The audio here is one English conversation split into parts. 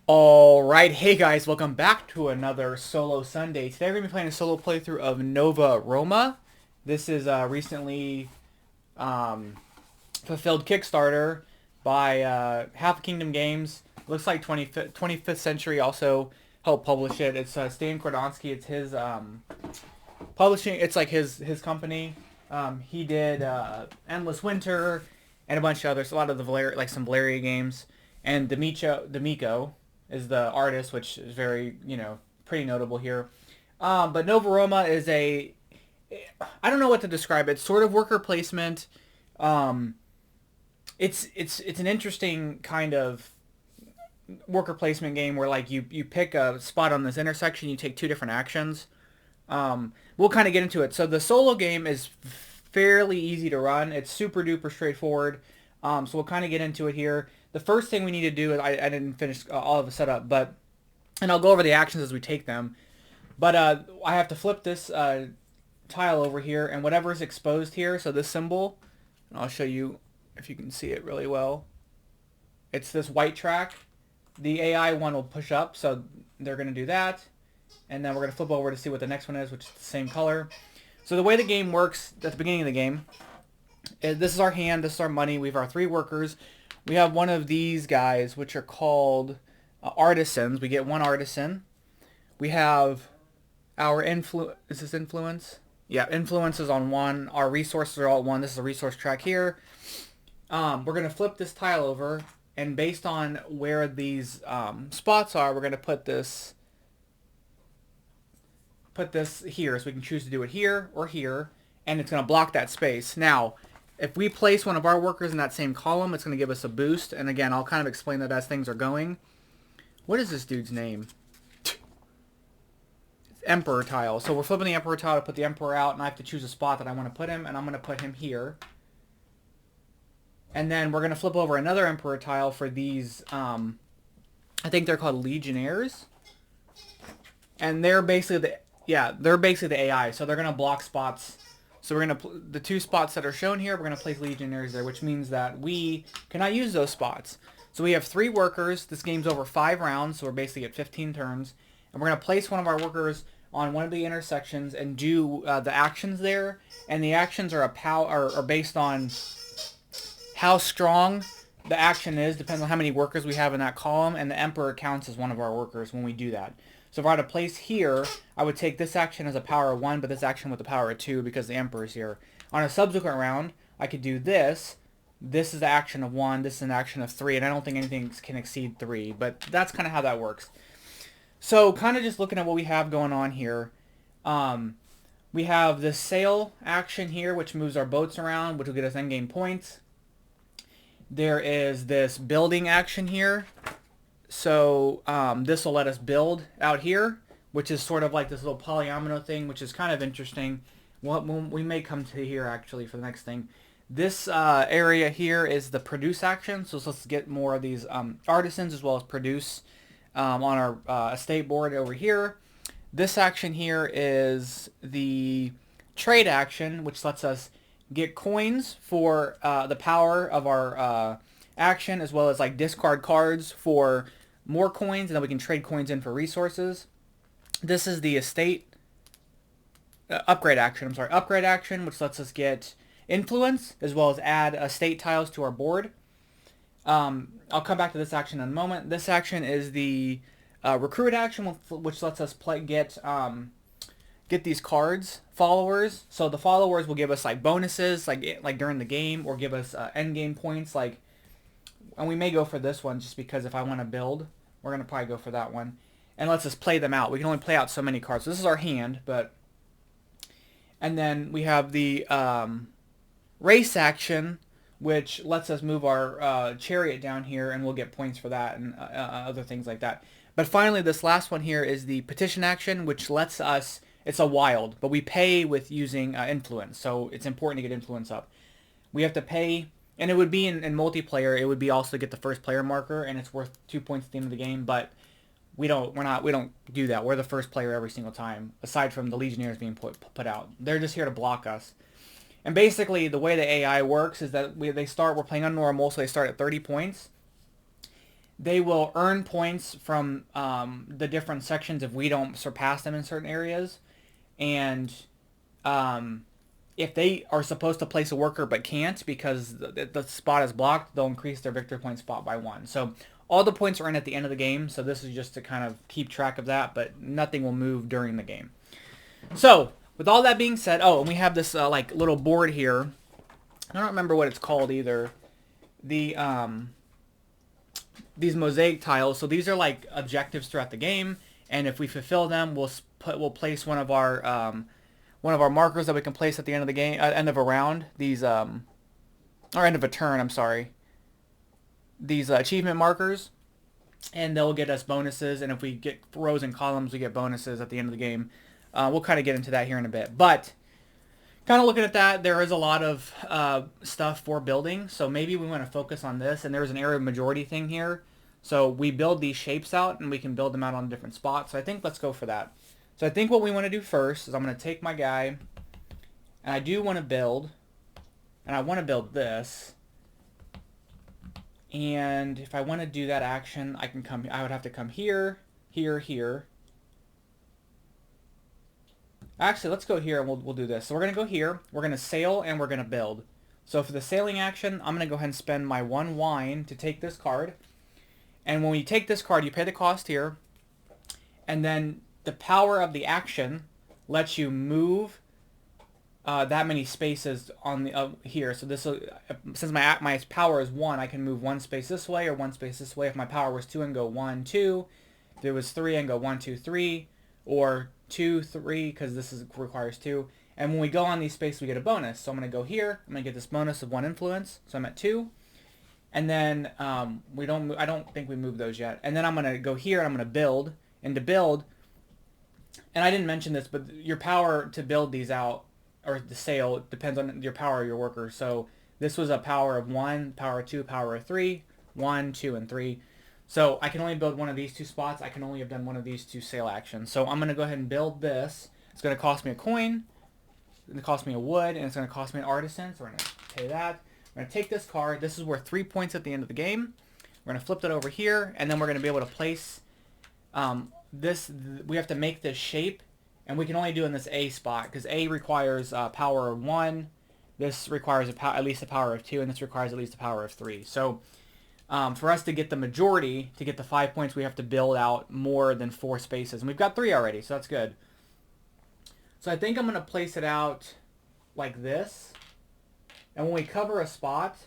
Alright, hey guys, welcome back to another Solo Sunday. Today we're going to be playing a solo playthrough of Nova Roma. This is a recently fulfilled Kickstarter by Half Kingdom Games. Looks like 25th Century also helped publish it. It's Stan Kordonsky. It's his publishing. It's like his company. He did Endless Winter and a bunch of others. A lot of the some Valeria games. And D'Amico is the artist, which is very pretty notable here. But Nova Roma is I don't know what to describe. It's sort of worker placement. Um, it's an interesting kind of worker placement game where like you pick a spot on this intersection, you take two different actions. We'll kind of get into it. So the solo game is fairly easy to run. It's super duper straightforward. So we'll kind of get into it here. The first thing we need to do is I didn't finish all of the setup, and I'll go over the actions as we take them. But I have to flip this tile over here, and whatever is exposed here, so this symbol, and I'll show you if you can see it really well. It's this white track. The AI one will push up, so they're going to do that. And then we're going to flip over to see what the next one is, which is the same color. So the way the game works at the beginning of the game, this is our hand, this is our money, we have our three workers. We have one of these guys, which are called artisans. We get one artisan. We have our is this influence? Yeah, influence is on one. Our resources are all at one. This is a resource track here. We're going to flip this tile over, and based on where these spots are, we're going to put this here, so we can choose to do it here or here, and it's going to block that space. Now, if we place one of our workers in that same column, it's going to give us a boost, and again, I'll kind of explain that as things are going. What is this dude's name? It's Emperor tile. So we're flipping the Emperor tile to put the Emperor out, and I have to choose a spot that I want to put him, and I'm going to put him here. And then we're going to flip over another Emperor tile for these, I think they're called Legionnaires. And they're basically the AI, so they're going to block spots. So we're going to, the two spots that are shown here, we're going to place Legionnaires there, which means that we cannot use those spots. So we have three workers. This game's over 5 rounds, so we're basically at 15 turns. And we're going to place one of our workers on one of the intersections and do the actions there. And the actions are based on how strong the action is, depends on how many workers we have in that column, and the Emperor counts as one of our workers when we do that. So if I had to place here, I would take this action as a power of 1, but this action with the power of 2 because the Emperor's here. On a subsequent round, I could do this. This is the action of 1, this is an action of 3, and I don't think anything can exceed 3, but that's kind of how that works. So kind of just looking at what we have going on here, we have this sail action here, which moves our boats around, which will get us endgame points. There is this building action here. So this will let us build out here, which is sort of like this little polyomino thing, which is kind of interesting. We may come to here actually for the next thing. This area here is the produce action. So let's get more of these artisans as well as produce on our estate board over here. This action here is the trade action, which lets us get coins for the power of our action, as well as like discard cards for more coins, and then we can trade coins in for resources. This is the estate upgrade action. Upgrade action, which lets us get influence as well as add estate tiles to our board. I'll come back to this action in a moment. This action is the recruit action, which lets us get these cards, followers. So the followers will give us like bonuses, like during the game, or give us end game points, like. And we may go for this one just because if I want to build, we're going to probably go for that one. And lets us play them out. We can only play out so many cards. So this is our hand, but. And then we have the race action, which lets us move our chariot down here, and we'll get points for that and other things like that. But finally, this last one here is the petition action, which lets us. It's a wild, but we pay with using influence. So it's important to get influence up. We have to pay. And it would be in multiplayer. It would be also to get the first player marker, and it's worth 2 points at the end of the game. But we don't do that. We're the first player every single time, aside from the Legionnaires being put out. They're just here to block us. And basically, the way the AI works is that we're playing on normal, so they start at 30 points. they will earn points from the different sections if we don't surpass them in certain areas. And if they are supposed to place a worker but can't because the spot is blocked, they'll increase their victory point spot by 1. So all the points are in at the end of the game, so this is just to kind of keep track of that, but nothing will move during the game. So with all that being said, oh, and we have this like little board here. I don't remember what it's called either. The these mosaic tiles. So these are like objectives throughout the game, and if we fulfill them, we'll place one of our markers that we can place at the end of the game, end of a round. These or end of a turn. I'm sorry. These achievement markers, and they'll get us bonuses. And if we get rows and columns, we get bonuses at the end of the game. We'll kind of get into that here in a bit, but kind of looking at that, there is a lot of stuff for building, so maybe we want to focus on this. And there's an area of majority thing here, so we build these shapes out, and we can build them out on different spots. So I think let's go for that. So I think what we want to do first is I'm going to take my guy, and I do want to build, and I want to build this. And if I want to do that action, I would have to come here, here, here. Actually, let's go here and we'll do this. So we're going to go here, we're going to sail, and we're going to build. So for the sailing action, I'm going to go ahead and spend my 1 wine to take this card. And when you take this card, you pay the cost here. And then the power of the action lets you move that many spaces on the here. So this will, since my power is 1, I can move 1 space this way or 1 space this way. If my power was 2, I can go 1, 2. If it was 3, I can go 1, 2, 3, or 2, 3, because this requires 2. And when we go on these spaces, we get a bonus. So I'm going to go here. I'm going to get this bonus of 1 influence. So I'm at 2. And then I don't think we moved those yet. And then I'm going to go here and I'm going to build. And to build, and I didn't mention this, but your power to build these out, or the sail, depends on your power of your worker. So this was a power of 1, power of 2, power of 3, 1, 2, and 3. So I can only build one of these 2 spots. I can only have done one of these 2 sail actions. So I'm going to go ahead and build this. It's going to cost me a coin. It's going to cost me a wood. And it's going to cost me an artisan. So we're going to pay that. I'm going to take this card. This is worth 3 points at the end of the game. We're going to flip it over here. And then we're going to be able to place this. We have to make this shape. And we can only do it in this A spot, because A requires power of 1. This requires at least a power of 2. And this requires at least a power of 3. So for us to get the majority, to get the 5 points, we have to build out more than 4 spaces. And we've got 3 already, so that's good. So I think I'm going to place it out like this. And when we cover a spot,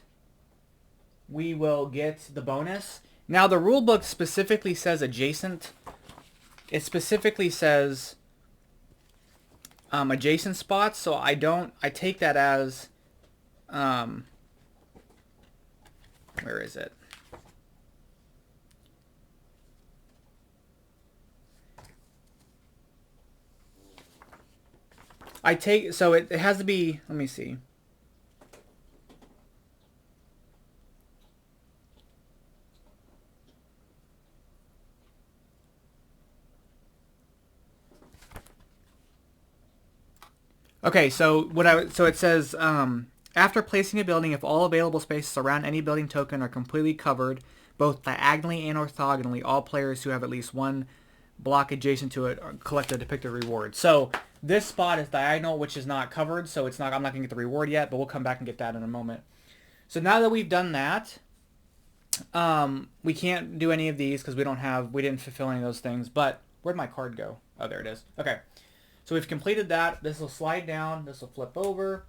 we will get the bonus. Now the rule book specifically says adjacent. It specifically says adjacent spots, so I take that as, where is it? So it has to be, let me see. Okay, so it says, after placing a building, if all available spaces around any building token are completely covered, both diagonally and orthogonally, all players who have at least 1 block adjacent to it collect a depicted reward. So this spot is diagonal, which is not covered, so I'm not going to get the reward yet, but we'll come back and get that in a moment. So now that we've done that, we can't do any of these because we didn't fulfill any of those things. But where'd my card go? Oh, there it is. Okay. So we've completed that. This will slide down. This will flip over.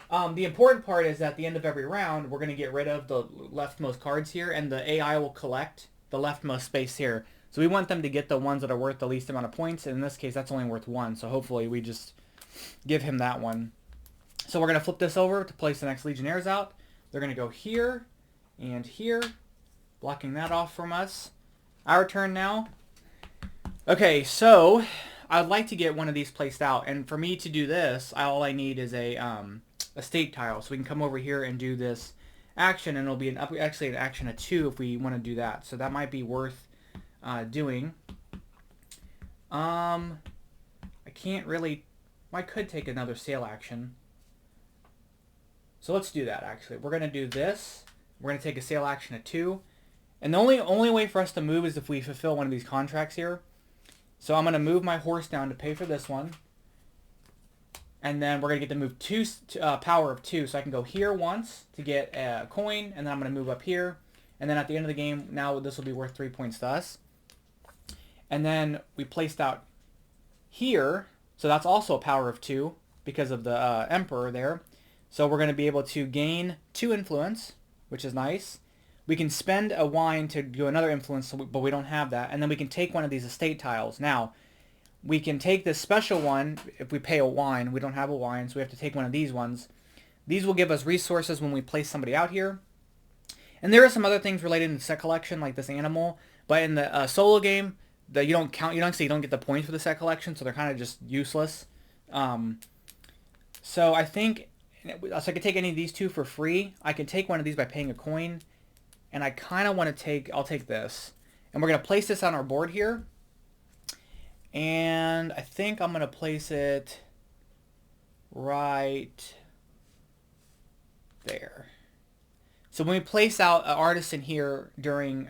The important part is at the end of every round, we're going to get rid of the leftmost cards here, and the AI will collect the leftmost space here. So we want them to get the ones that are worth the least amount of points. And in this case, that's only worth 1. So hopefully we just give him that one. So we're going to flip this over to place the next Legionnaires out. They're going to go here and here, blocking that off from us. Our turn now. Okay, so I'd like to get one of these placed out. And for me to do this, all I need is a state tile. So we can come over here and do this action, and it'll be actually an action of 2 if we want to do that. So that might be worth doing. I can't really, I could take another sail action. So let's do that actually. We're going to do this. We're going to take a sail action of 2. And the only way for us to move is if we fulfill one of these contracts here. So I'm going to move my horse down to pay for this one. And then we're going to get to move power of 2. So I can go here once to get a coin. And then I'm going to move up here. And then at the end of the game, now this will be worth 3 points to us. And then we placed out here. So that's also a power of 2 because of the emperor there. So we're going to be able to gain 2 influence, which is nice. We can spend a wine to do another influence, but we don't have that. And then we can take one of these estate tiles. Now, we can take this special one if we pay a wine. We don't have a wine, so we have to take one of these ones. These will give us resources when we place somebody out here. And there are some other things related to the set collection, like this animal. But in the solo game, you don't get the points for the set collection, so they're kind of just useless. So I think, so I could take any of these 2 for free. I can take one of these by paying a coin. And I kind of want to I'll take this. And we're going to place this on our board here. And I think I'm going to place it right there. So when we place out an artisan here during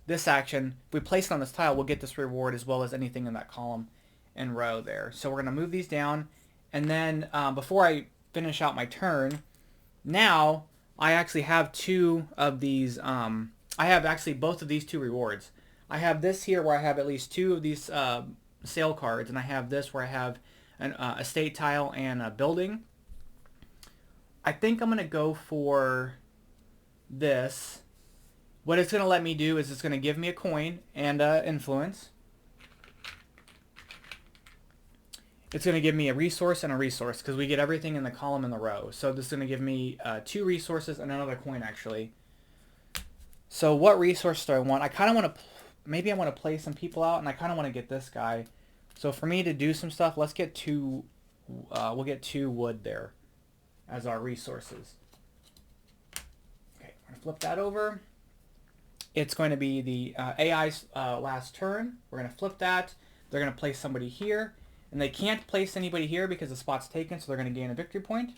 this action, if we place it on this tile, we'll get this reward as well as anything in that column and row there. So we're going to move these down. And then before I finish out my turn, now I actually have 2 of these. I have actually both of these 2 rewards. I have this here where I have at least 2 of these sale cards, and I have this where I have an estate tile and a building. I think I'm going to go for this. What it's going to let me do is it's going to give me a coin and influence. It's going to give me a resource and a resource because we get everything in the column in the row. So this is going to give me 2 resources and another coin actually. So what resource do I want? I kind of want to, maybe I want to play some people out and I kind of want to get this guy. So for me to do some stuff, let's get 2, we'll get 2 wood there as our resources. Okay, we're going to flip that over. It's going to be the AI's last turn. We're going to flip that. They're going to place somebody here. And they can't place anybody here because the spot's taken, so they're going to gain a victory point.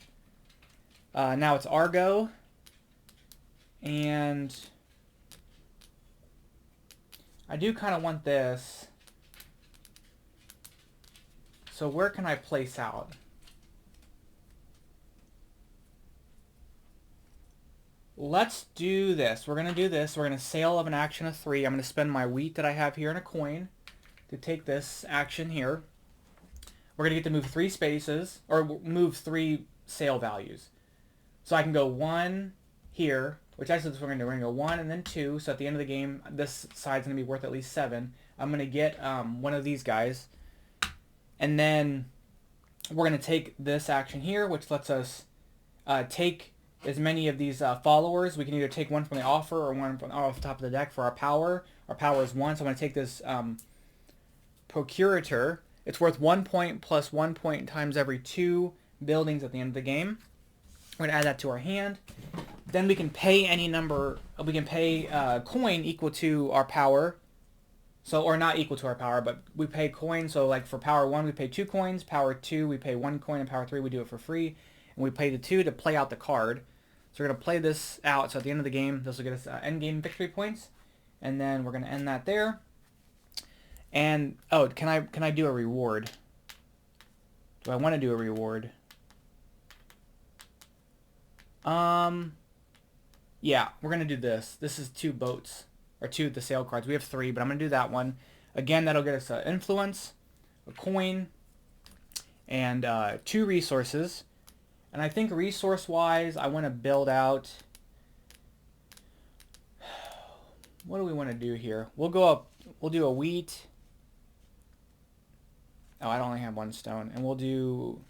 Now it's our go. And I do kind of want this. So where can I place out? Let's do this. We're going to do this. We're going to sail of an action of 3. I'm going to spend my wheat that I have here in a coin to take this action here. We're going to get to move 3 spaces, or move 3 sale values. So I can go 1 here, which actually we're going to go 1 and then 2. So at the end of the game, this side's going to be worth at least 7. I'm going to get one of these guys. And then we're going to take this action here, which lets us take as many of these followers. We can either take one from the offer or one from off the top of the deck for our power. Our power is 1, so I'm going to take this procurator. It's worth 1 point plus 1 point times every 2 buildings at the end of the game. We're going to add that to our hand. Then we can pay any number. We can pay a coin equal to our power. So, or not equal to our power, but we pay coins. So like for power 1, we pay 2 coins. Power 2, we pay 1 coin. And power 3, we do it for free. And we pay the 2 to play out the card. So we're going to play this out. So at the end of the game, this will get us end game victory points. And then we're going to end that there. And, oh, can I do a reward? Do I want to do a reward? Yeah, we're going to do this. This is 2 boats, or 2 of the sale cards. We have 3, but I'm going to do that one. Again, that'll get us an influence, a coin, and 2 resources. And I think resource-wise, I want to build out... What do we want to do here? We'll go up, we'll do a wheat... Oh, I only have 1 stone. And we'll do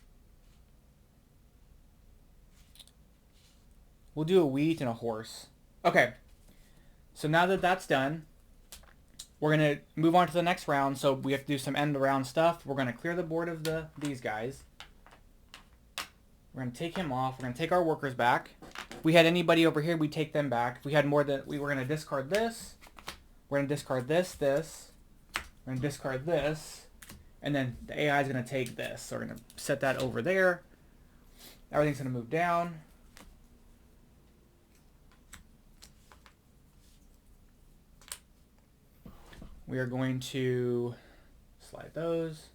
a wheat and a horse. Okay. So now that that's done, we're going to move on to the next round. So we have to do some end of round stuff. We're going to clear the board of these guys. We're going to take him off. We're going to take our workers back. If we had anybody over here, we take them back. If we had more than... We were going to discard this. We're going to discard this. We're going to discard this. And then the AI is going to take this. So we're going to set that over there. Everything's going to move down. we are going to slide those,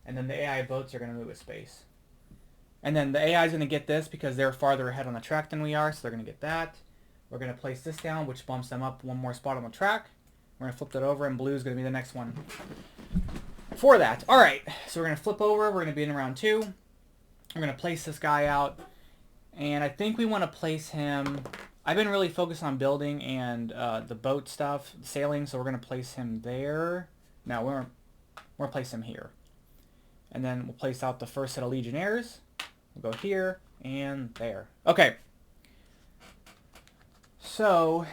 and then the AI boats are going to move with space. And then the AI is going to get this because they're farther ahead on the track than we are, so they're going to get that. We're going to place this down, which bumps them up one more spot on the track. We're going to flip that over, and blue is going to be the next one for that. All right, so we're going to flip over. We're going to be in round 2. We're going to place this guy out, and I think we want to place him... I've been really focused on building and the boat stuff, sailing, so we're going to place him there. No, we're going to place him here. And then we'll place out the first set of Legionnaires. We'll go here and there. Okay. So,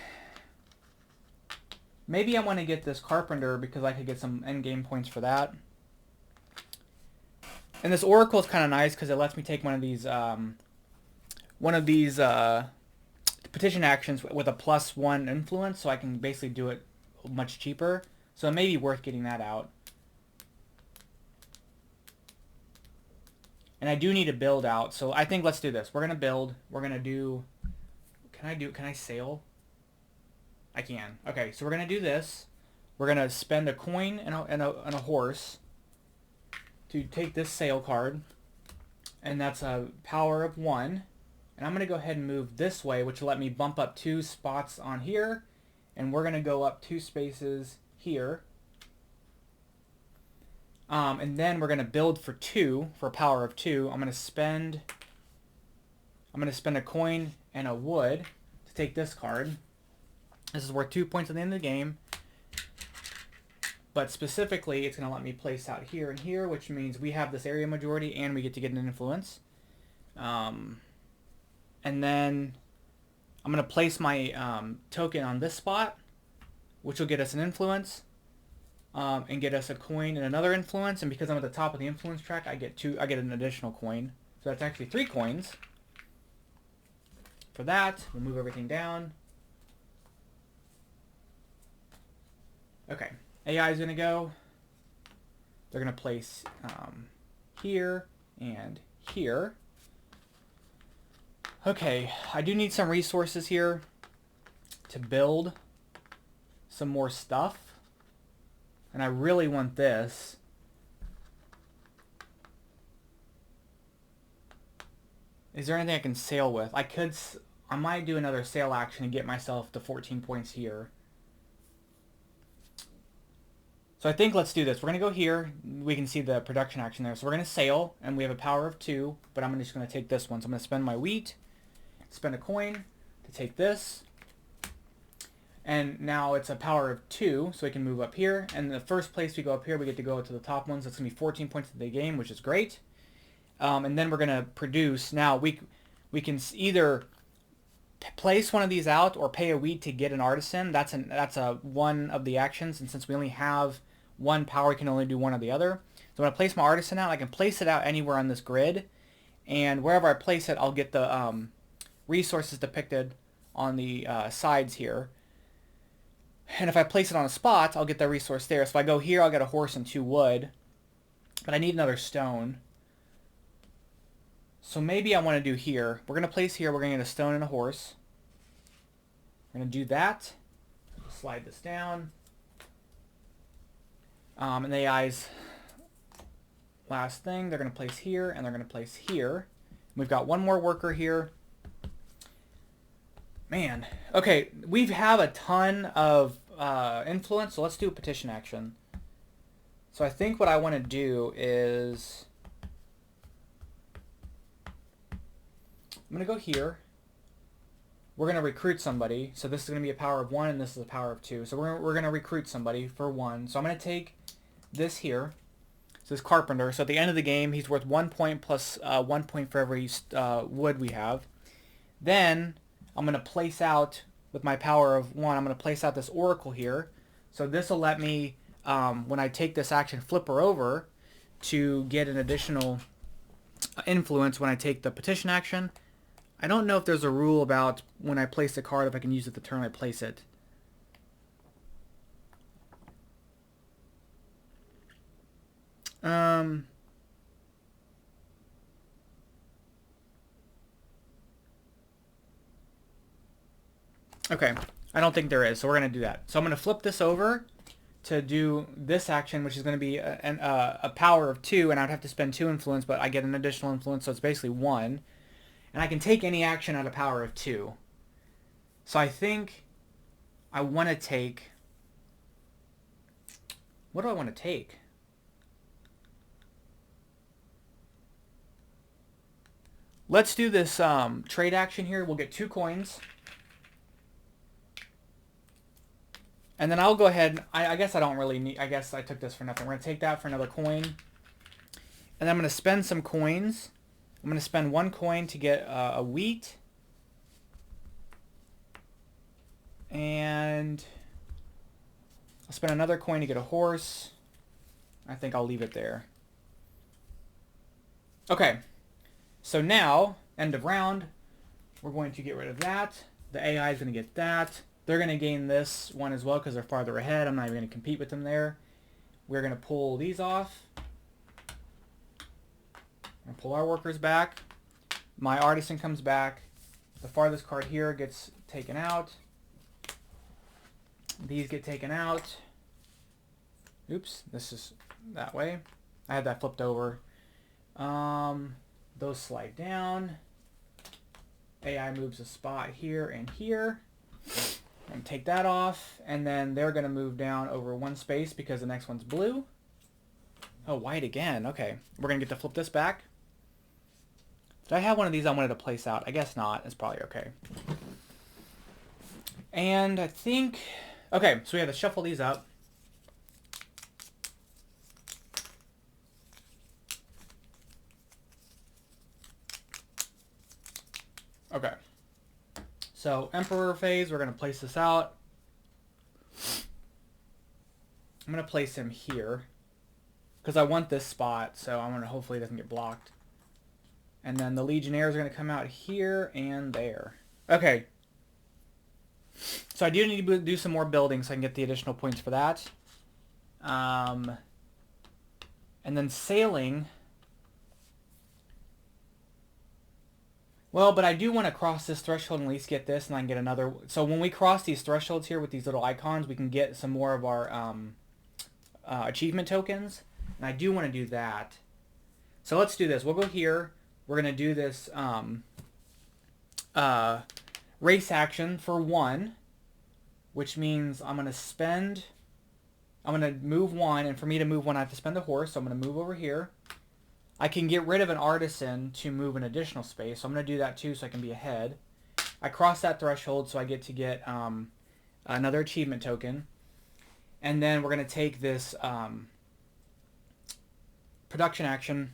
maybe I want to get this Carpenter because I could get some endgame points for that. And this Oracle is kind of nice because it lets me take one of these petition actions with a +1 influence, so I can basically do it much cheaper. So it may be worth getting that out. And I do need to build out, so I think let's do this. We're gonna build. We're gonna do. Can I sail? I can. Okay, so we're gonna do this. We're gonna spend a coin and a horse to take this sail card, and that's a power of 1. And I'm going to go ahead and move this way, which will let me bump up 2 spots on here. And we're going to go up 2 spaces here. And then we're going to build for 2, for a power of 2. I'm going to spend a coin and a wood to take this card. This is worth 2 points at the end of the game. But specifically, it's going to let me place out here and here, which means we have this area majority and we get to get an influence. And then I'm going to place my token on this spot, which will get us an influence, and get us a coin and another influence. And because I'm at the top of the influence track, I get an additional coin. So that's actually 3 coins. For that, we'll move everything down. Okay, AI is going to go. They're going to place here and here. Okay, I do need some resources here to build some more stuff. And I really want this. Is there anything I can sail with? I might do another sail action and get myself to 14 points here. So I think let's do this. We're going to go here. We can see the production action there. So we're going to sail, and we have a power of 2, but I'm just going to take this one. So I'm going to spend my wheat. Spend a coin to take this, and now it's a power of 2, so we can move up here. And the first place we go up here, we get to go to the top ones. That's gonna be 14 points of the game, which is great. And then we're gonna produce. Now we can either place one of these out or pay a wheat to get an artisan. That's a one of the actions, and since we only have 1 power, we can only do one or the other. So when I place my artisan out, I can place it out anywhere on this grid, and wherever I place it, I'll get the resources depicted on the sides here. And if I place it on a spot, I'll get the resource there. So if I go here, I'll get a horse and 2 wood. But I need another stone. So maybe I want to do here. We're going to place here. We're going to get a stone and a horse. We're going to do that. Slide this down. And the AI's last thing, they're going to place here, and they're going to place here. We've got 1 more worker here. Man, okay, we have a ton of influence, so let's do a petition action. So I think what I want to do is, I'm going to go here. We're going to recruit somebody. So this is going to be a power of 1, and this is a power of 2. So we're going to recruit somebody for 1. So I'm going to take this here. So this Carpenter. So at the end of the game, he's worth 1 point plus 1 point for every wood we have. Then I'm going to place out, with my power of 1, I'm going to place out this Oracle here. So this will let me, when I take this action, flip her over to get an additional influence when I take the petition action. I don't know if there's a rule about when I place a card, if I can use it the turn I place it. Okay, I don't think there is, so we're going to do that. So I'm going to flip this over to do this action, which is going to be a power of 2, and I'd have to spend 2 influence, but I get an additional influence, so it's basically 1. And I can take any action at a power of 2. So I think I want to take... What do I want to take? Let's do this trade action here. We'll get 2 coins. And then I'll go ahead. I guess I don't really need... I guess I took this for nothing. We're going to take that for another coin. And then I'm going to spend some coins. I'm going to spend 1 coin to get a wheat. And I'll spend another coin to get a horse. I think I'll leave it there. Okay. So now, end of round, we're going to get rid of that. The AI is going to get that. They're going to gain this one as well because they're farther ahead. I'm not even going to compete with them there. We're going to pull these off. And pull our workers back. My artisan comes back. The farthest card here gets taken out. These get taken out. Oops, this is that way. I had that flipped over. Those slide down. AI moves a spot here and here. And take that off. And then they're going to move down over 1 space because the next one's blue. Oh, white again. Okay. We're going to get to flip this back. Did I have one of these I wanted to place out? I guess not. It's probably okay. And I think... Okay, so we have to shuffle these up. Okay. So, Emperor phase, we're going to place this out. I'm going to place him here. Because I want this spot, so I'm going to hopefully it doesn't get blocked. And then the Legionnaires are going to come out here and there. Okay. So I do need to do some more building so I can get the additional points for that. And then sailing. Well, but I do want to cross this threshold and at least get this, and I can get another. So when we cross these thresholds here with these little icons, we can get some more of our achievement tokens. And I do want to do that. So let's do this. We'll go here. We're going to do this race action for 1, which means I'm going to move 1, and for me to move 1, I have to spend a horse, so I'm going to move over here. I can get rid of an artisan to move an additional space, so I'm going to do that too so I can be ahead. I cross that threshold, so I get to get another achievement token. And then we're going to take this production action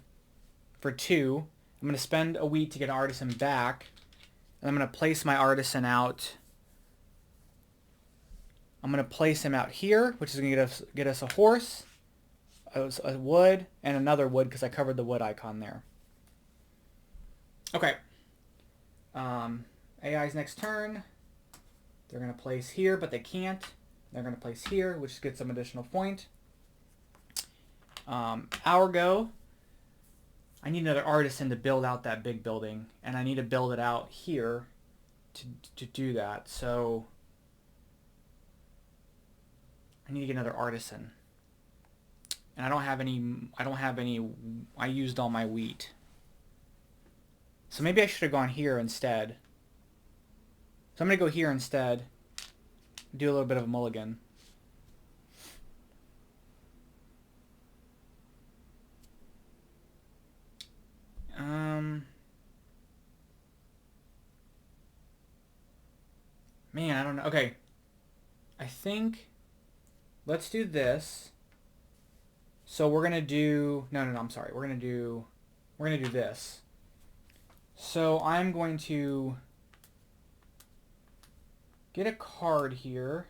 for 2. I'm going to spend a wheat to get an artisan back. And I'm going to place my artisan out. I'm going to place him out here, which is going to get us a horse, a wood, and another wood because I covered the wood icon there. Okay. AI's next turn. They're going to place here, but they can't. They're going to place here, which gets some additional point. Our go. I need another artisan to build out that big building, and I need to build it out here to do that. So I need to get another artisan, and I don't have any. I used all my wheat, so maybe I should have gone here instead. So I'm gonna go here instead. Do a little bit of a mulligan. Man, I don't know. Okay. I think let's do this. So we're going to do no, I'm sorry. We're going to do this. So I'm going to get a card here.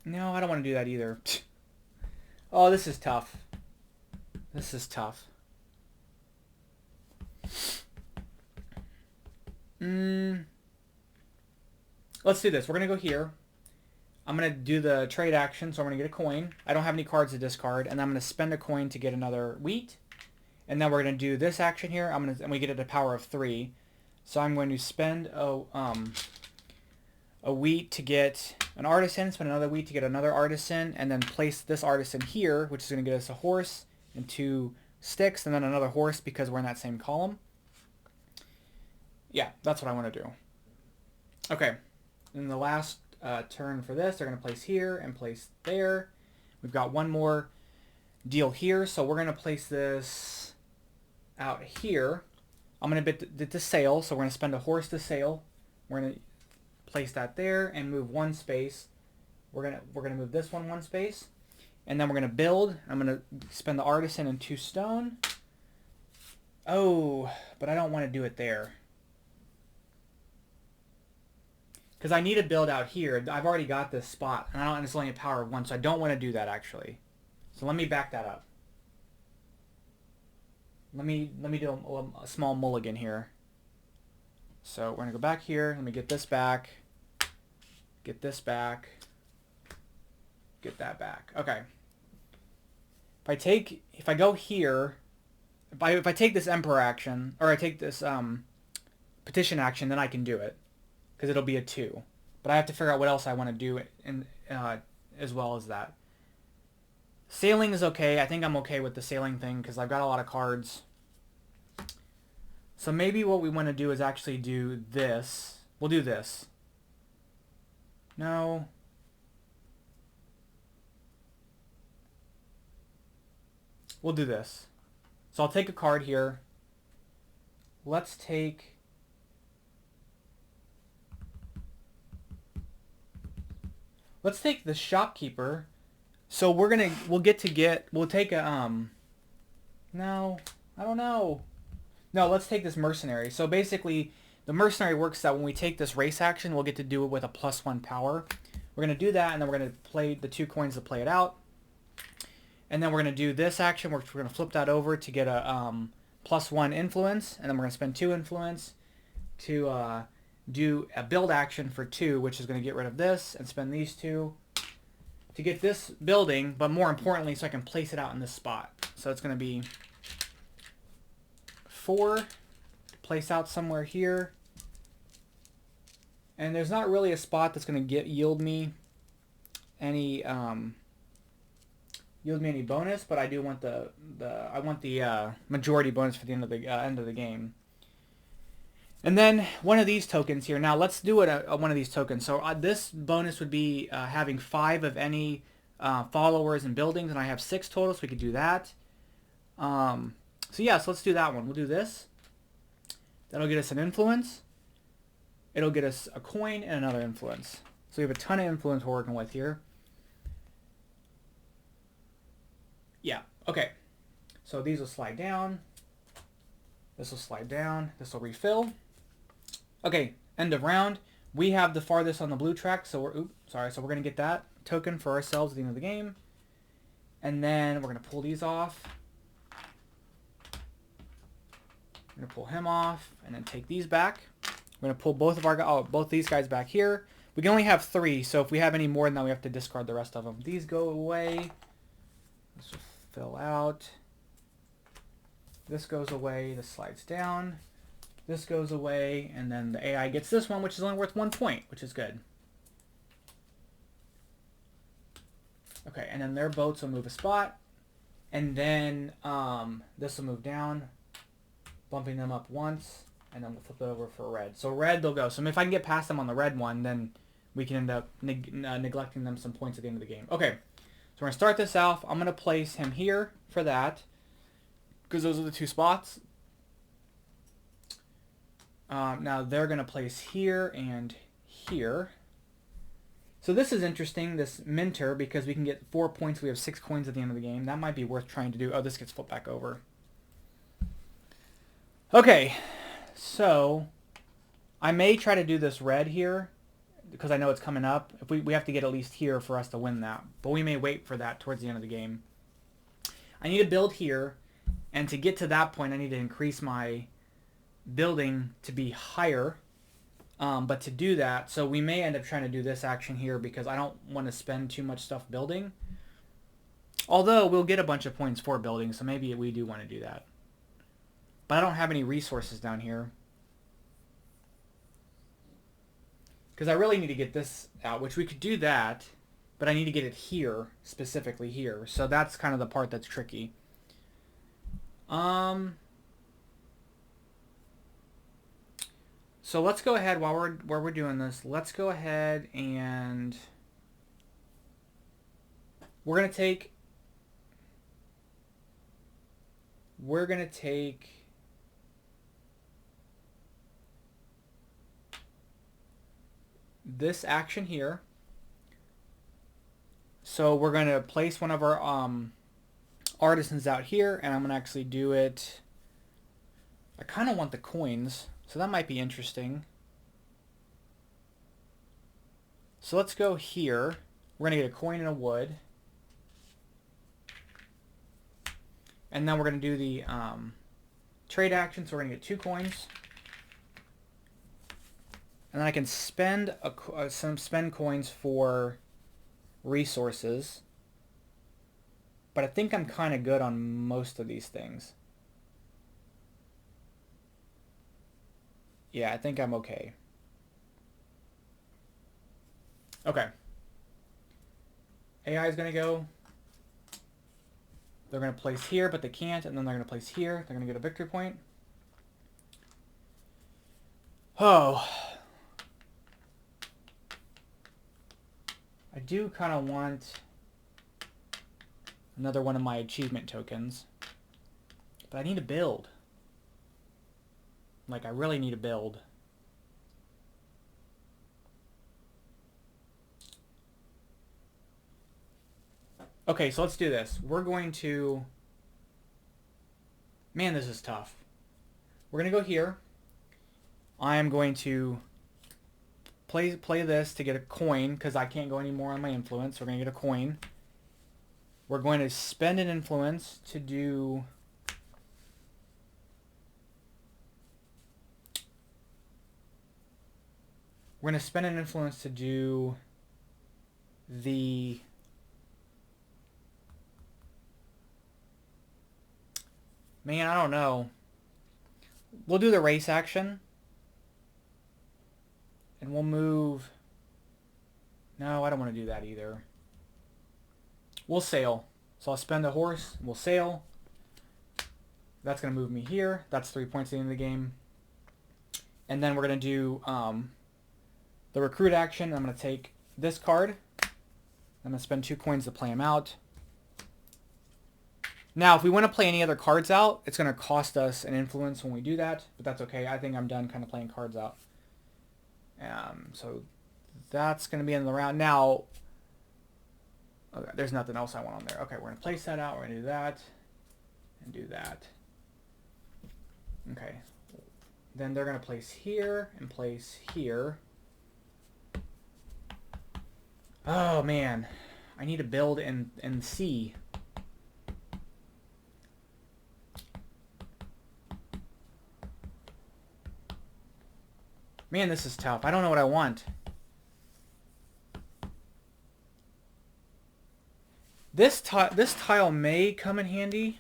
No, I don't want to do that either. Oh, this is tough. This is tough. Let's do this. We're going to go here. I'm going to do the trade action, so I'm going to get a coin. I don't have any cards to discard, and I'm going to spend a coin to get another wheat. And then we're going to do this action here. And we get it a power of 3. So I'm going to spend a wheat to get an artisan, spend another wheat to get another artisan, and then place this artisan here, which is going to get us a horse and 2 sticks, and then another horse because we're in that same column. Yeah, that's what I want to do. Okay, and the last turn for this, they're going to place here and place there. We've got one more deal here, so we're going to place this out here. I'm going to bid to sail, so we're going to spend a horse to sail. We're going to place that there and move 1 space. We're gonna move this one space, and then we're gonna build. I'm gonna spend the artisan and 2 stone. Oh, but I don't want to do it there because I need to build out here. I've already got this spot, and it's only a power of 1, so I don't want to do that actually. So let me back that up. Let me do a small mulligan here. So we're gonna go back here. Let me get this back. Get this back. Get that back. Okay. If I go here, if I take this emperor action, or I take this petition action, then I can do it, because it'll be a 2. But I have to figure out what else I want to do as well as that. Sailing is okay. I think I'm okay with the sailing thing because I've got a lot of cards. So maybe what we want to do is actually do this. We'll do this. No. We'll do this. So I'll take a card here. Let's take... the shopkeeper. So we'll take a, no, I don't know. No, let's take this mercenary. So basically, the mercenary works that when we take this race action, we'll get to do it with a +1 power. We're going to do that, and then we're going to play the 2 coins to play it out. And then we're going to do this action, which we're going to flip that over to get a +1 influence. And then we're going to spend 2 influence to do a build action for 2, which is going to get rid of this, and spend these 2 to get this building, but more importantly, so I can place it out in this spot. So it's going to be 4 to place out somewhere here. And there's not really a spot that's going to yield me any bonus, but I do want the majority bonus for the end of the game. And then one of these tokens here. Now let's do it one of these tokens. So this bonus would be having 5 of any followers and buildings, and I have 6 total, so we could do that. So yeah, so let's do that one. We'll do this. That'll get us an influence. It'll get us a coin and another influence. So we have a ton of influence we're working with here. Yeah, okay. So these will slide down. This will slide down. This will refill. Okay, end of round. We have the farthest on the blue track, so we're so we're gonna get that token for ourselves at the end of the game. And then we're gonna pull these off. We're gonna pull him off, and then take these back. We're gonna pull both these guys back here. We can only have 3, so if we have any more than that, we have to discard the rest of them. These go away. This will fill out. This goes away. This slides down. This goes away, and then the AI gets this one, which is only worth 1 point, which is good. Okay, and then their boats will move a spot, and then this will move down, bumping them up once, and then we'll flip it over for red. So red, they'll go. So if I can get past them on the red one, then we can end up neglecting them some points at the end of the game. Okay, so we're going to start this off. I'm going to place him here for that, because those are the 2 spots. Now they're going to place here and here. So this is interesting, this minter, because we can get 4 points. We have 6 coins at the end of the game. That might be worth trying to do. Oh, this gets flipped back over. Okay, so I may try to do this red here because I know it's coming up. If we have to get at least here for us to win that, but we may wait for that towards the end of the game. I need to build here, and to get to that point, I need to increase my building to be higher. But to do that, so we may end up trying to do this action here because I don't want to spend too much stuff building. Although we'll get a bunch of points for building, so maybe we do want to do that. But I don't have any resources down here. Because I really need to get this out, which we could do that, but I need to get it here, specifically here. So that's kind of the part that's tricky. So let's go ahead while we're doing this. Let's go ahead and we're gonna take this action here. So we're gonna place one of our artisans out here, and I'm gonna actually do it. I kind of want the coins. So that might be interesting. So let's go here. We're going to get a coin and a wood. And then we're going to do the trade action. So we're going to get 2 coins. And then I can spend spend coins for resources. But I think I'm kind of good on most of these things. Yeah, I think I'm okay. Okay. AI is going to go. They're going to place here, but they can't. And then they're going to place here. They're going to get a victory point. Oh. I do kind of want another one of my achievement tokens. But I need to build. Like, I really need to build. Okay, so let's do this. We're going to... Man, this is tough. We're going to go here. I am going to play this to get a coin, because I can't go anymore on my influence. We're going to get a coin. We're going to spend an influence to do... We're going to spend an influence to do the... Man, I don't know. We'll do the race action. And we'll move... No, I don't want to do that either. We'll sail. So I'll spend a horse. We'll sail. That's going to move me here. That's 3 points at the end of the game. And then we're going to do... the recruit action. I'm going to take this card. I'm going to spend 2 coins to play him out. Now, if we want to play any other cards out, it's going to cost us an influence when we do that. But that's okay. I think I'm done kind of playing cards out. So that's going to be in the round. Now, okay, there's nothing else I want on there. Okay, we're going to place that out. We're going to do that. And do that. Okay. Then they're going to place here and place here. Oh, man. I need to build and see. Man, this is tough. I don't know what I want. This tile may come in handy.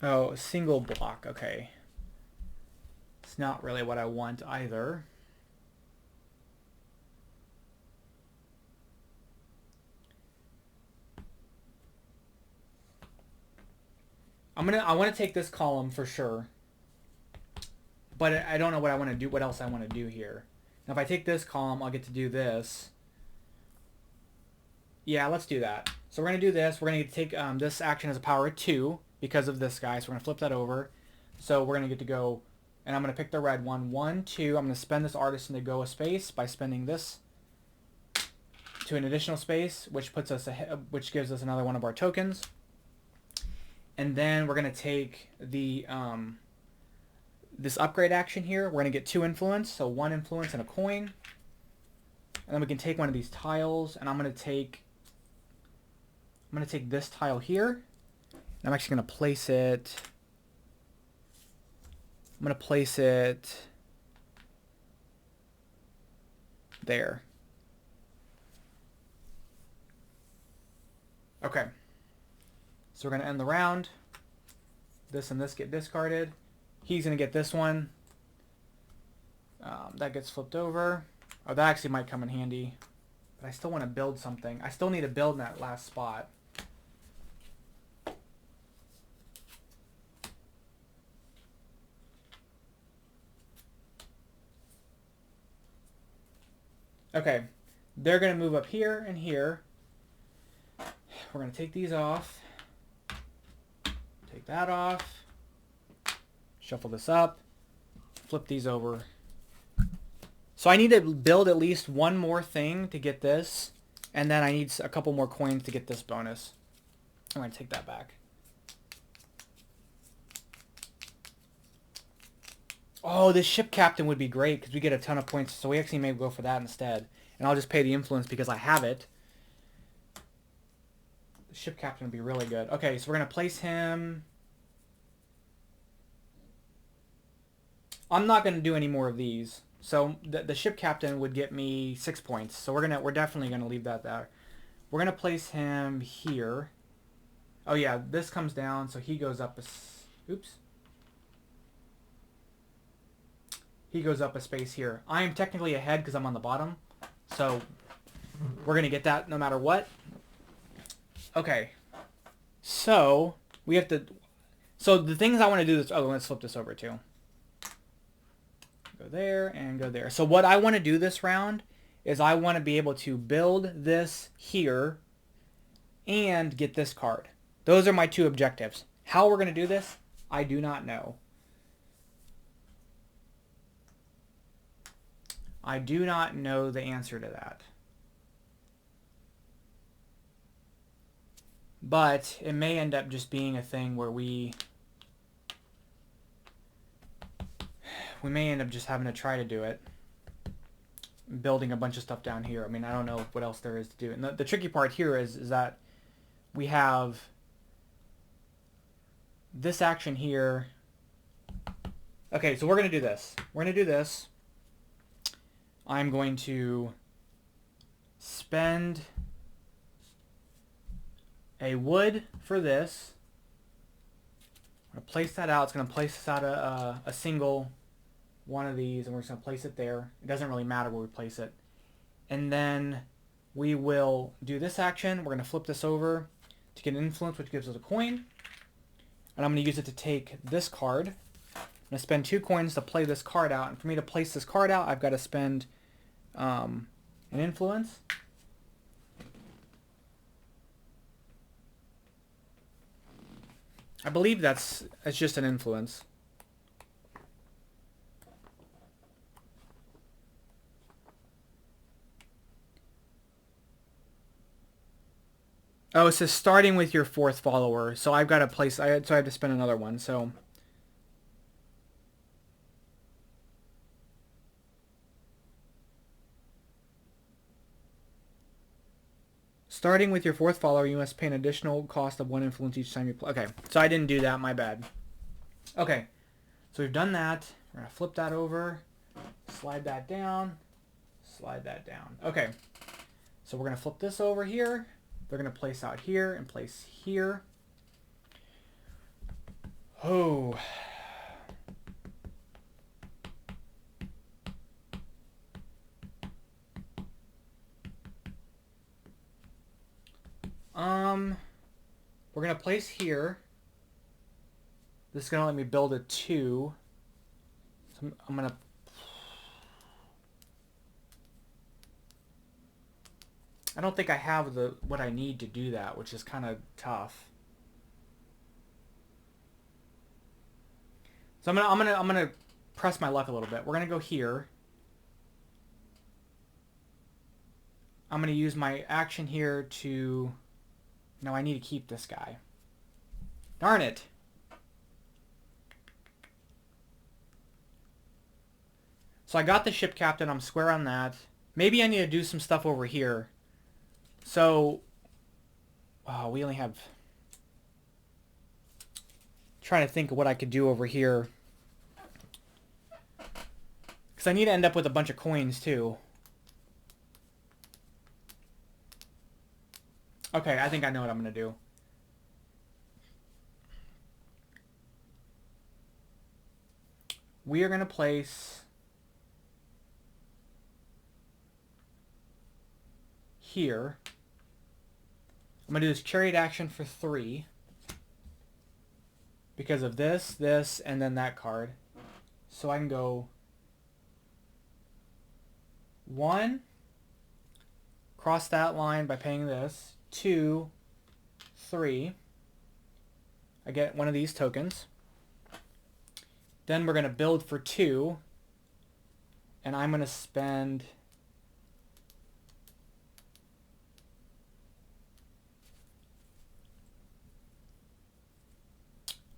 Oh, single block. Okay. It's not really what I want either. I want to take this column for sure. But I don't know what I want to do, what else I want to do here. Now if I take this column, I'll get to do this. Yeah, let's do that. So we're going to do this. We're going to take this action as a power of 2 because of this guy. So we're going to flip that over. So we're going to get to go, and I'm going to pick the red one. 1, 2. I'm going to spend this artisan to go a space by spending this to an additional space, which puts us which gives us another one of our tokens. And then we're going to take the this upgrade action here. We're going to get 2 influence, so 1 influence and a coin. And then we can take one of these tiles, and I'm going to take this tile here. And I'm actually going to place it. I'm going to place it there. Okay. So we're going to end the round. This and this get discarded. He's going to get this one. That gets flipped over. Oh, that actually might come in handy. But I still want to build something. I still need to build in that last spot. Okay. They're going to move up here and here. We're going to take these off. Take that off. Shuffle this up. Flip these over. So I need to build at least one more thing to get this. And then I need a couple more coins to get this bonus. I'm going to take that back. Oh, this ship captain would be great because we get a ton of points. So we actually may go for that instead. And I'll just pay the influence because I have it. The ship captain would be really good. Okay, so we're going to place him. I'm not going to do any more of these. So the ship captain would get me 6 points. So we're definitely going to leave that there. We're going to place him here. Oh yeah, this comes down, so he goes up a... Oops. He goes up a space here. I am technically ahead because I'm on the bottom. So we're going to get that no matter what. Okay. So we have to... So the things I want to do is... Oh, let's flip this over too. Go there and go there. So what I want to do this round is I want to be able to build this here and get this card. Those are my two objectives. How we're going to do this, I do not know. I do not know the answer to that. But it may end up just being a thing where we may end up just having to try to do it. Building a bunch of stuff down here. I mean, I don't know what else there is to do. And the tricky part here is that we have this action here. Okay, so we're going to do this. We're going to do this. I'm going to spend a wood for this. I'm going to place that out. It's going to place us out a single one of these, and we're just going to place it there. It doesn't really matter where we place it. And then we will do this action. We're going to flip this over to get an influence, which gives us a coin. And I'm going to use it to take this card. I'm going to spend 2 coins to play this card out. And for me to place this card out, I've got to spend an influence. I believe it's just an influence. Oh, it says starting with your 4th follower. So I've got to place, so I have to spend another one. So starting with your 4th follower, you must pay an additional cost of 1 influence each time you play. Okay, so I didn't do that, my bad. Okay, so we've done that. We're going to flip that over, slide that down, slide that down. Okay, so we're going to flip this over here. They're going to place out here and place here. Oh. We're going to place here. This is going to let me build a 2. So I'm going to... I don't think I have what I need to do that, which is kind of tough. So I'm gonna press my luck a little bit. We're gonna go here. I'm gonna use my action here to... No, I need to keep this guy. Darn it. So I got the ship captain. I'm square on that. Maybe I need to do some stuff over here. So, we only have... Trying to think of what I could do over here. Because I need to end up with a bunch of coins, too. Okay, I think I know what I'm going to do. We are going to place here. I'm going to do this chariot action for 3 because of this, this, and then that card. So I can go 1, cross that line by paying this, 2, 3. I get one of these tokens. Then we're going to build for 2, and I'm going to spend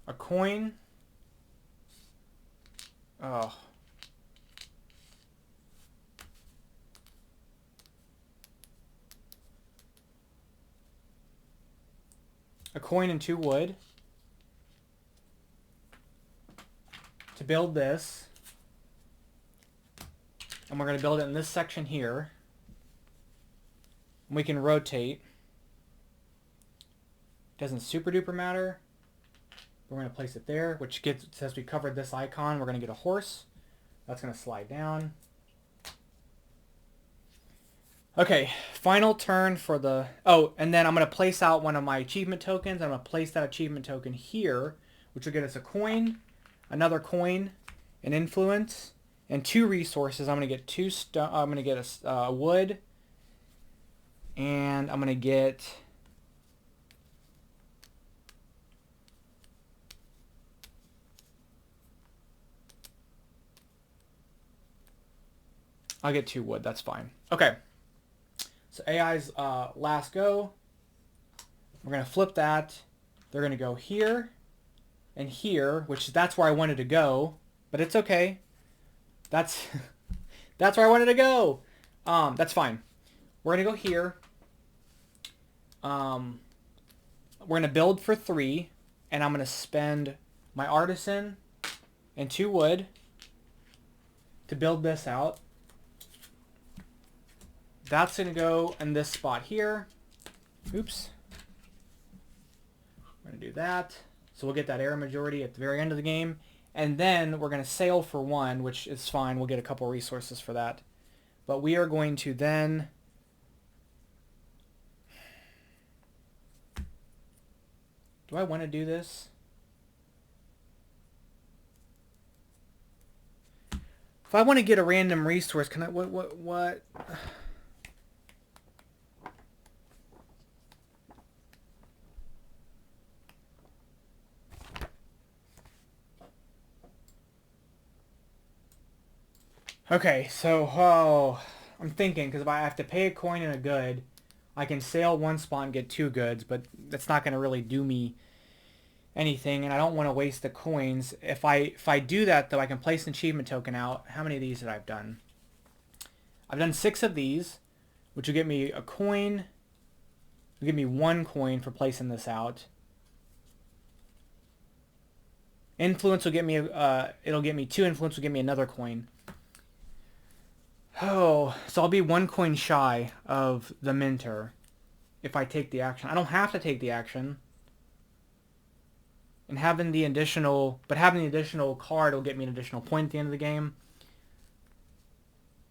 a coin. Oh. A coin and 2 wood to build this. And we're going to build it in this section here. And we can rotate. Doesn't super duper matter. We're going to place it there, which gets, since we covered this icon, we're going to get a horse. That's going to slide down. Okay, final turn for the... Oh, and then I'm going to place out one of my achievement tokens. I'm going to place that achievement token here, which will get us a coin, another coin, an influence, and 2 resources. I'm going to get 2 stone. I'm going to get a wood, and I'm going to get... I'll get 2 wood. That's fine. Okay. So AI's last go. We're going to flip that. They're going to go here and here, which that's where I wanted to go, but it's okay. That's that's where I wanted to go. That's fine. We're going to go here. We're going to build for 3, and I'm going to spend my artisan and 2 wood to build this out. That's going to go in this spot here. Oops. We're going to do that. So we'll get that error majority at the very end of the game. And then we're going to sail for 1, which is fine. We'll get a couple resources for that. But we are going to then... Do I want to do this? If I want to get a random resource, can I... What? Okay, so, I'm thinking, because if I have to pay a coin and a good, I can sail 1 spot and get 2 goods, but that's not going to really do me anything, and I don't want to waste the coins. If I do that, though, I can place an achievement token out. How many of these have I done? I've done 6 of these, which will get me a coin. It'll give me 1 coin for placing this out. Influence will get me, it'll get me 2 influence, will give me another coin. Oh, so I'll be 1 coin shy of the minter if I take the action. I don't have to take the action. And having the additional card will get me an additional point at the end of the game.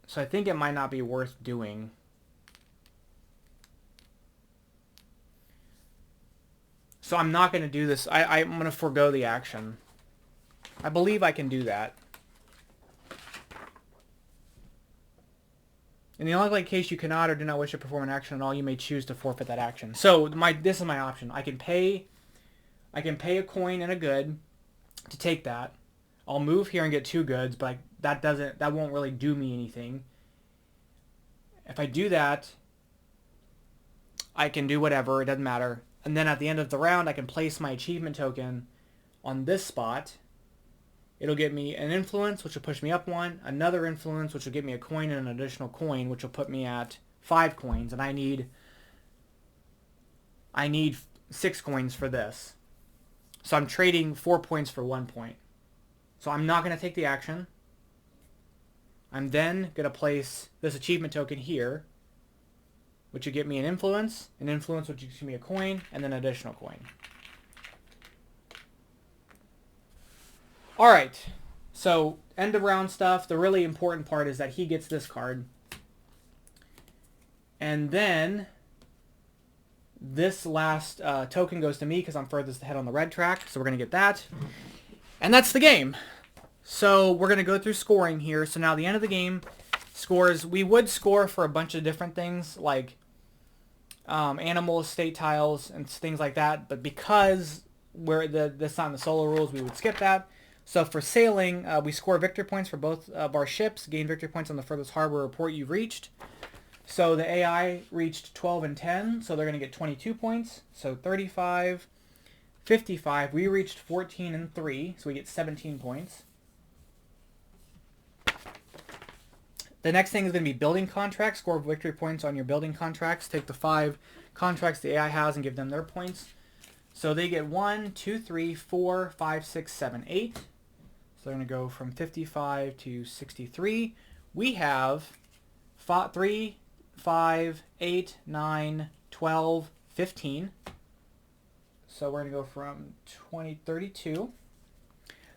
So I think it might not be worth doing. So I'm not going to do this. I'm going to forego the action. I believe I can do that. In the only case you cannot or do not wish to perform an action at all, you may choose to forfeit that action. So this is my option. I can pay a coin and a good to take that. I'll move here and get 2 goods, but that won't really do me anything. If I do that, I can do whatever, it doesn't matter. And then at the end of the round, I can place my achievement token on this spot. It'll get me an influence, which will push me up 1. Another influence, which will give me a coin and an additional coin, which will put me at 5 coins. And I need 6 coins for this. So I'm trading 4 points for 1 point. So I'm not going to take the action. I'm then going to place this achievement token here. which would get me an influence which gives me a coin, and then an additional coin. Alright, so end of round stuff. The really important part is that he gets this card. And then this last token goes to me because I'm furthest ahead on the red track, so we're going to get that. And that's the game. So we're going to go through scoring here. So now the end of the game scores, we would score for a bunch of different things like animal estate tiles and things like that, but because that's not in the solo rules, we would skip that. So for sailing, we score victory points for both of our ships, gain victory points on the furthest harbor or port you've reached. So the AI reached 12 and 10, so they're going to get 22 points. So 35, 55. We reached 14 and 3, so we get 17 points. The next thing is going to be building contracts. Score victory points on your building contracts. Take the 5 contracts the AI has and give them their points. So they get 1, 2, 3, 4, 5, 6, 7, 8. So they're going to go from 55 to 63. We have 3, 5, 8, 9, 12, 15. So we're going to go from 32.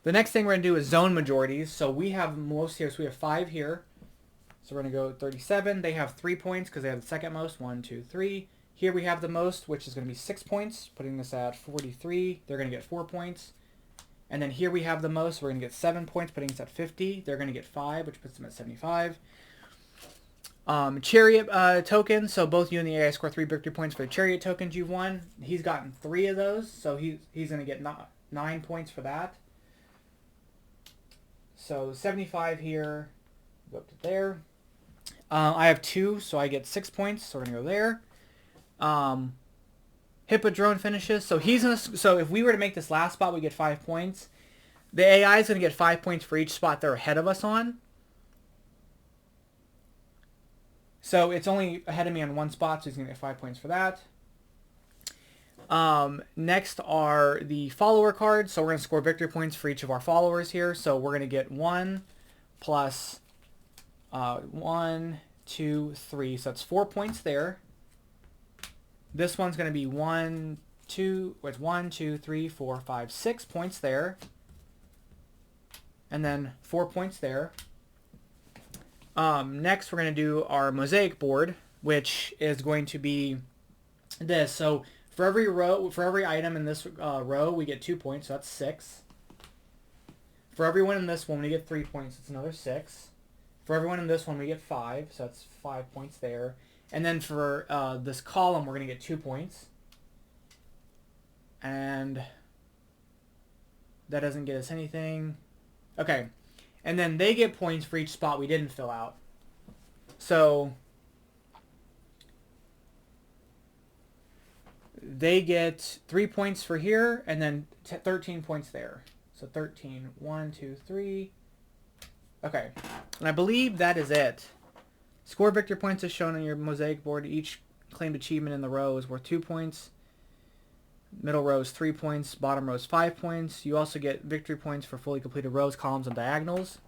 The next thing we're going to do is zone majorities. So we have most here. So we have 5 here. So we're going to go 37. They have 3 points because they have the second most. 1, 2, 3. Here we have the most, which is going to be 6 points. Putting this at 43. They're going to get 4 points. And then here we have the most. We're going to get 7 points. Putting this at 50. They're going to get 5, which puts them at 75. Chariot token. So both you and the AI score 3 victory points for the chariot tokens you've won. He's gotten 3 of those. So he's going to get 9 points for that. So 75 here. Go up to there. I have 2, so I get 6 points. So we're going to go there. Hippodrome finishes. So so if we were to make this last spot, we get 5 points. The AI is going to get 5 points for each spot they're ahead of us on. So it's only ahead of me on 1 spot, so he's going to get 5 points for that. Next are the follower cards. So we're going to score victory points for each of our followers here. So we're going to get 1 plus 1, 2, 3. So that's 4 points there. This one's going to be 1, 2, 3, 4, 5, 6 points there. And then 4 points there. Next, we're going to do our mosaic board, which is going to be this. So for every row, for every item in this row, we get 2 points. So that's 6. For everyone in this one, we get 3 points. It's another 6. For everyone in this one, we get 5. So that's 5 points there. And then for this column, we're going to get 2 points. And that doesn't get us anything. Okay. And then they get points for each spot we didn't fill out. So they get 3 points for here, and then 13 points there. So 13. 1, 2, 3. Okay. And I believe that is it. Score victory points is shown on your mosaic board. Each claimed achievement in the row is worth 2 points. Middle row is 3 points. Bottom row is 5 points. You also get victory points for fully completed rows, columns, and diagonals.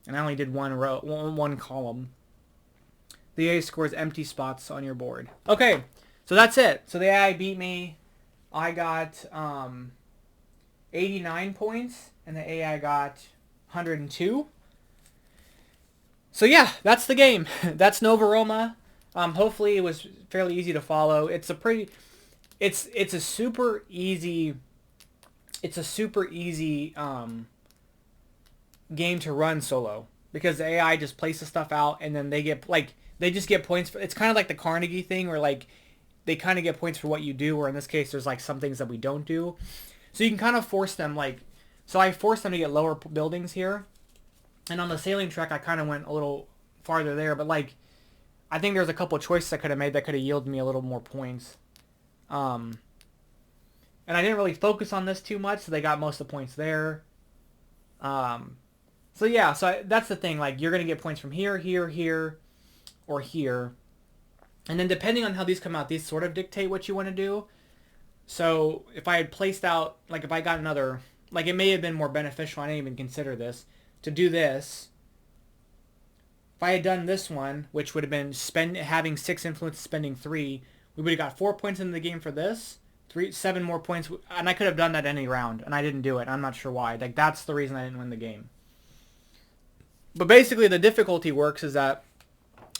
And I only did one column. The AI scores empty spots on your board. Okay, so that's it. So the AI beat me. I got 89 points, and the AI got 102. So yeah, that's the game. That's Nova Roma. Hopefully it was fairly easy to follow. It's a super easy game to run solo because the AI just places stuff out and then they just get points for, it's kind of like the Carnegie thing where like they kind of get points for what you do, or in this case there's like some things that we don't do. So you can kind of force them so I forced them to get lower buildings here. And on the sailing track I kind of went a little farther there, but like I think there's a couple of choices I could have made that could have yielded me a little more points. And I didn't really focus on this too much, so they got most of the points there. So yeah, that's the thing. Like, you're going to get points from here, here, here, or here. And then depending on how these come out, these sort of dictate what you want to do. So if I had placed out, like if I got another, like it may have been more beneficial, I didn't even consider this, to do this if I had done this one, which would have been having 6 influence, spending 3, we would have got 4 points in the game for this. 7 more points, and I could have done that any round, and I didn't do it. I'm not sure why. Like, that's the reason I didn't win the game. But basically, the difficulty works is that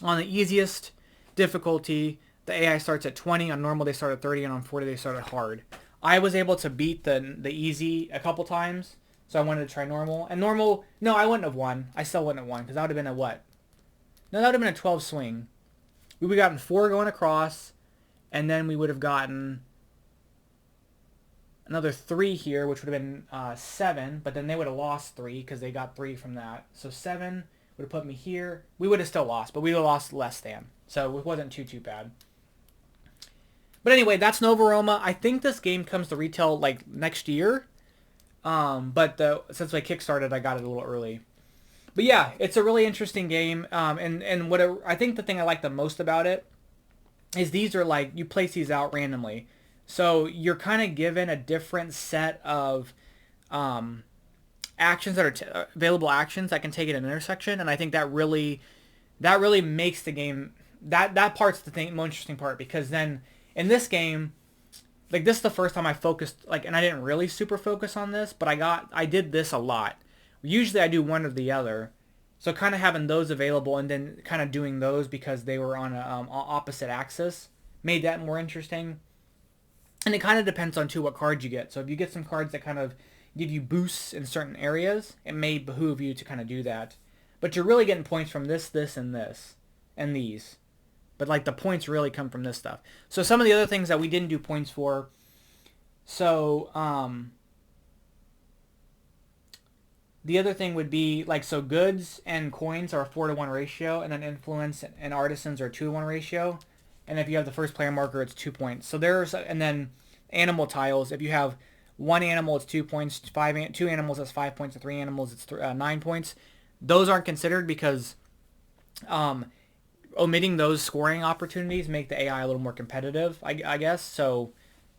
on the easiest difficulty, the AI starts at 20. On normal, they start at 30, and on 40, they start at hard. I was able to beat the easy a couple times, so I wanted to try normal. And normal, no, I wouldn't have won. I still wouldn't have won, because that would have been a what? No, that would have been a 12 swing. We would have gotten 4 going across, and then we would have gotten another 3 here, which would have been 7, but then they would have lost 3 because they got 3 from that. So 7 would have put me here. We would have still lost, but we would have lost less than. So it wasn't too bad. But anyway, that's Nova Roma. I think this game comes to retail like next year. But since I kickstarted, I got it a little early. But yeah, it's a really interesting game. And I think the thing I like the most about it is these are like, you place these out randomly. So you're kind of given a different set of actions that are available actions that can take it in an intersection. And I think that really makes the game, that part's the most interesting part, because then in this game, like this is the first time I focused, like, and I didn't really super focus on this, but I did this a lot. Usually I do one or the other. So kind of having those available and then kind of doing those because they were on a opposite axis made that more interesting. And it kind of depends on what cards you get. So if you get some cards that kind of give you boosts in certain areas, it may behoove you to kind of do that. But you're really getting points from this, and this, and these. But like the points really come from this stuff. So some of the other things that we didn't do points for. So the other thing would be like, so goods and coins are a 4-to-1 ratio, and then influence and artisans are a 2-to-1 ratio. And if you have the first player marker, it's 2 points. So and then animal tiles. If you have 1 animal, it's 2 points. 2 animals, that's 5 points. And 3 animals, it's 9 points. Those aren't considered because omitting those scoring opportunities make the AI a little more competitive, I guess. So,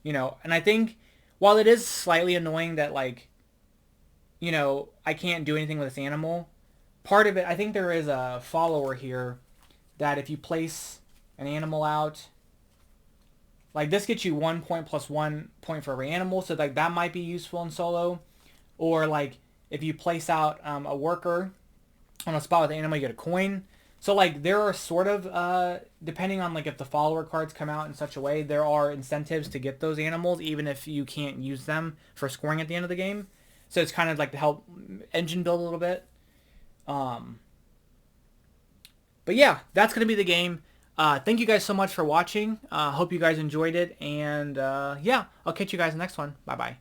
and I think while it is slightly annoying that, like, I can't do anything with this animal, part of it, I think there is a follower here that if you place an animal out, like this gets you 1 point plus 1 point for every animal, so like that might be useful in solo. Or like if you place out a worker on a spot with the animal, you get a coin. So like there are sort of depending on like if the follower cards come out in such a way, there are incentives to get those animals even if you can't use them for scoring at the end of the game. So it's kind of like to help engine build a little bit. But yeah, that's going to be the game. Thank you guys so much for watching. Hope you guys enjoyed it. And yeah, I'll catch you guys in the next one. Bye-bye.